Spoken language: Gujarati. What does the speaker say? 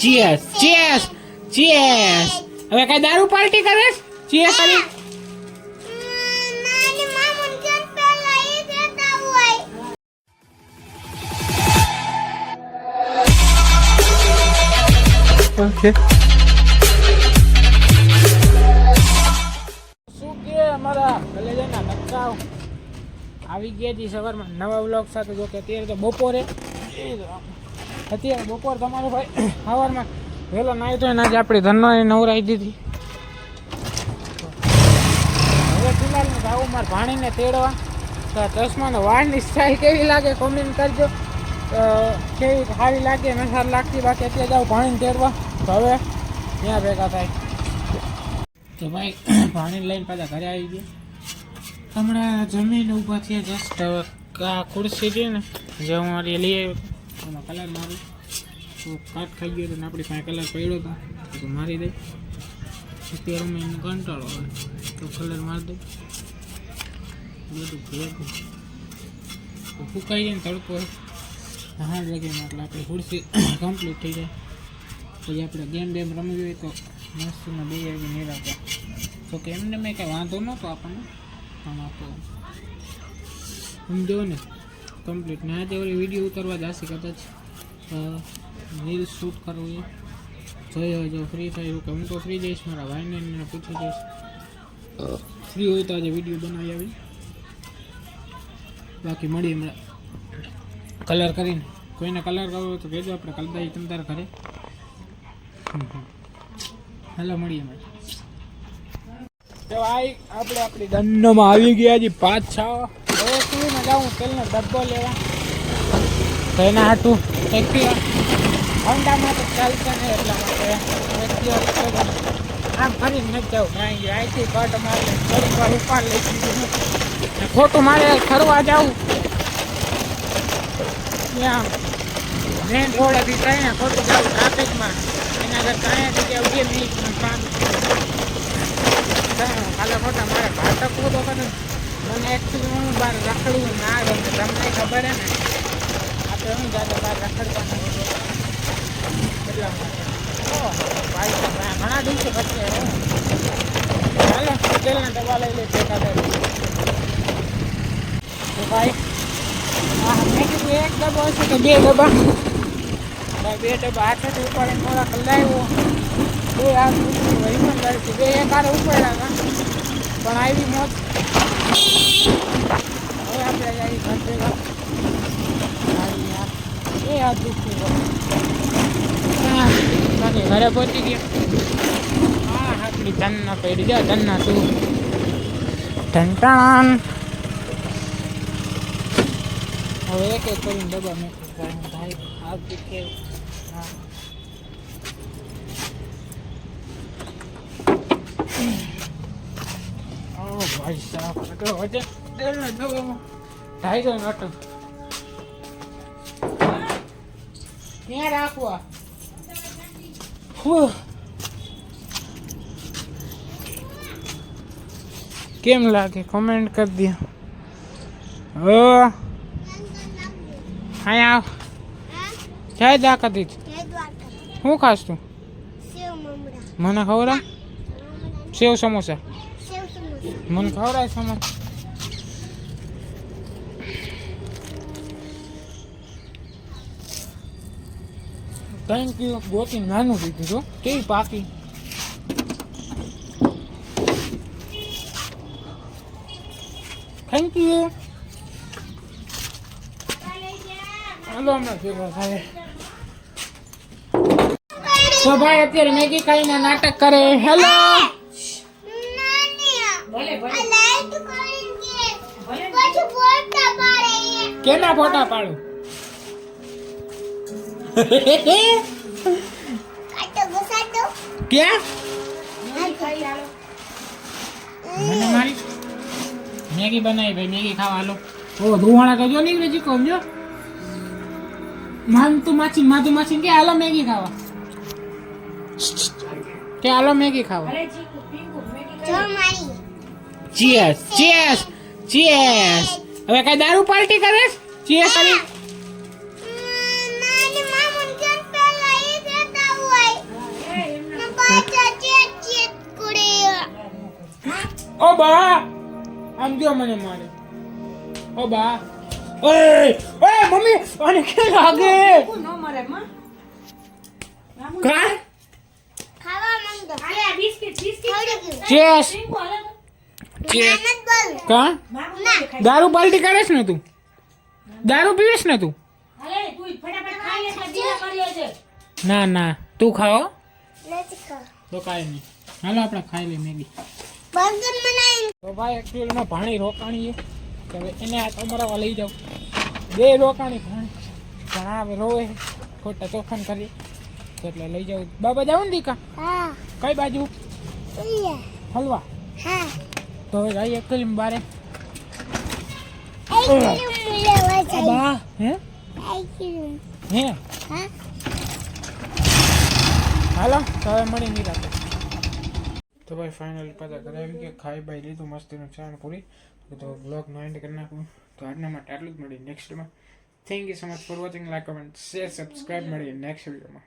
Cheers cheers cheers. હવે કઈ દારૂ પાર્ટી કરે? ચીયર્સ કરી. ઓકે શું કે અમારા કલેજાના નક્કાઓ આવી ગયા હતી સવારમાં નવા વ્લોગ સાથે. જો કે અત્યારે તો બપોરે બપોર તમારો ભાઈ સવારમાં વહેલો નાહી તો આજે આપણી ધનવાને નવરાઈ દીધી. હવે ફિલહાલ જાઉં મારા ભાણીને તેડવા. તો ચશ્માનો વાળની સ્ટાઈલ કેવી લાગે કોમેન્ટ કરજો. કેવી સારી લાગે ન સારી લાગતી. બાકી અત્યારે જાઉં ભાણીને તેડવા. તો હવે ત્યાં ભેગા થાય. તો ભાઈ પાણી લઈને પાછા ઘરે આવી ગયા. હમણાં જમીન ઊભા થયા જસ્ટ. હવે આ ખુરશી છે ને જે હું મારી લઈ આવ્યો એમાં કલર મારું તો કાટ ખાઈ ગયો હતો ને આપણી પાસે કલર પડ્યો હતો તો મારી દઈ. અત્યારે અમે એને કંટાળો આવે તો કલર મારી દઉં. બધું ભેગું તો ફૂંકાઈ જાય ને તડકો હા લગીને એટલે આપણી ખુરશી કમ્પ્લીટ થઈ જાય. પછી આપણે ગેમ બેમ રમવી હોય તો મસ્તીમાં બે આવી નિરાતા. તો કે એમને મેં કંઈ વાંધો નહોતો આપણને પણ આપણો સમજો ને કમ્પ્લીટ. ને આજે ઓલી વિડીયો ઉતારવા જશે કદાચ રીલ શૂટ કરવું એ જોઈએ જો ફ્રી થાય કે હું તો ફ્રી જઈશ. મારા ભાઈને પૂછી જઈશ ફ્રી હોય તો આજે વિડીયો બનાવી આવી. બાકી મળી હમણાં કલર કરીને. કોઈને કલર કરવો હોય તો કહેજો આપણે કલદાઈ તમતાર ઘરે. હેલો મળીએ અમે. તો ભાઈ આપણે આપણી દંડોમાં આવી ગયા હજી 5-6. હવે સુઈને જાઉં તેલનો ડબ્બો લેવા. તો એના હાટું એક્ટિવા હોન્ડામાં તો ચાલશે નહીં એટલા માટે એક્ટિવા આમ ફરીને નથી જવું. કારણ કે અહીંથી કટ મારે થોડીક વાર ઉપાડ લઈ દીધું. ખોટું મારે ફરવા જવું ત્યાં મેન રોડેથી થઈને ખોટું જવું ટ્રાફિકમાં. એના આગળ કાંઈ જગ્યા 2 મિનિટમાં કામ ખાલી ખોટા મારે ભાટકવું તો કરે. મને એકચ્યુઅલી હું બહાર રખડવું ના ગમે. તમને ખબર હે ને આપણે હું જાતે બહાર રખડવાનું એટલા માટે. ભાઈ ઘણા દિવસો પછી ચાલો તેલના ડબ્બા લઈ લે ભેગા થાય. તો ભાઈ હા મેં કીધું એક ડબ્બો હશે તો 2 ડબ્બા. 2 ડબ્બા હાથેથી ઉપાડીને થોડાક લાવ્યો. 2 હાથ ઈમાનદારીથી 2 એક હારે ઉપાડ્યા હતા પણ આવી મોત. હવે આપણે આવી ઘર ભેગા એ હાથ દુખતી બાકી ઘરે પહોંચી ગયા. હા આપણી ધનના પડી જાય ધનના તું ઢંટાણ. હવે એક એક કરીને ડબ્બા મેં ભાઈ હાથ દુખે. હા ભાઈ સાહેબ એટલો વજન તેલનો ડબ્બામાં 250 નોટો ક્યાં રાખવા. કેમ લાગે કોમેન્ટ કરી દો. ઓ હા જય દ્વારકાધીશ. શું ખાસ તું? મને ખવડાવ સેવ સમોસા. મને ખવડાય સમોસા. Thank you. ગોતી નાનું દીધું છો કેવી પાકી. Thank you. હાલો હમણાં ભેગા થાય. તો ભાઈ અત્યારે મેગી ખાઈને નાટક કરે. હેલો કેના ફોટા પાડું? ક્યાં મને મારી મેગી બનાવી ભાઈ. મેગી ખાવા હાલો. ઓ ધુવાણા તો જો નીકળે ચીકો સમજો. માધુ માછી કે હાલો મેગી ખાવા. કે હાલો મેગી ખાવા. Cheers cheers cheers. હવે કઈ દારૂ પાર્ટી કરે? ચીયર્સ કરી. ઓ બા આમ જો મને મારે ઓ બા ઓય ઓય મમ્મી આને કે લાગે નો મરે માં કા ખાવા માંગતો અરે આ બિસ્કિટ ચેસ ટીંકુ હાલે ચેસ મહેનત બોલ કા માગું ના ખાઈ દારૂ પાલટી કરેશ ને તું દારૂ પીવેશ ને તું હાલે તું ફટાફટ ખાઈ લે એટલે દીવા કર્યો છે ના ના તું ખાઓ નથી ખા તો કાંઈ નહીં હાલો આપણે ખાઈ લઈએ મેગી બર્ગર બનાવી તો ભાઈ એકચ્યુઅલમાં ભાણી રોકાણી છે તો હવે એને આ તમારા લઈ જાઓ બે રોકાણી ભાણી પણ આ હવે રોવે ખોટા તોફાન કરી તો એટલે લઈ જાઉં બાબા જાવ ને દીકા હા કઈ બાજુ અહીંયા હલવા હા તો હવે જઈએ એકચ્યુઅલી બારે આઈસ્ક્રીમ લેવા જાય બા હે આઈસ્ક્રીમ હે હા હાલો તો હવે મળી નહીં રાખે તો ભાઈ ફાઇનલી પાછા ઘરે આવી ગયા ખાઈ બાઈ લીધું મસ્તીનું ચા ને પૂરી તો બ્લોગનો એન્ડ કરી નાખું તો આજના માટે આટલું જ મળી નેક્સ્ટમાં thank you so much for watching like comment share subscribe મળીએ નેક્સ્ટ વિડીયોમાં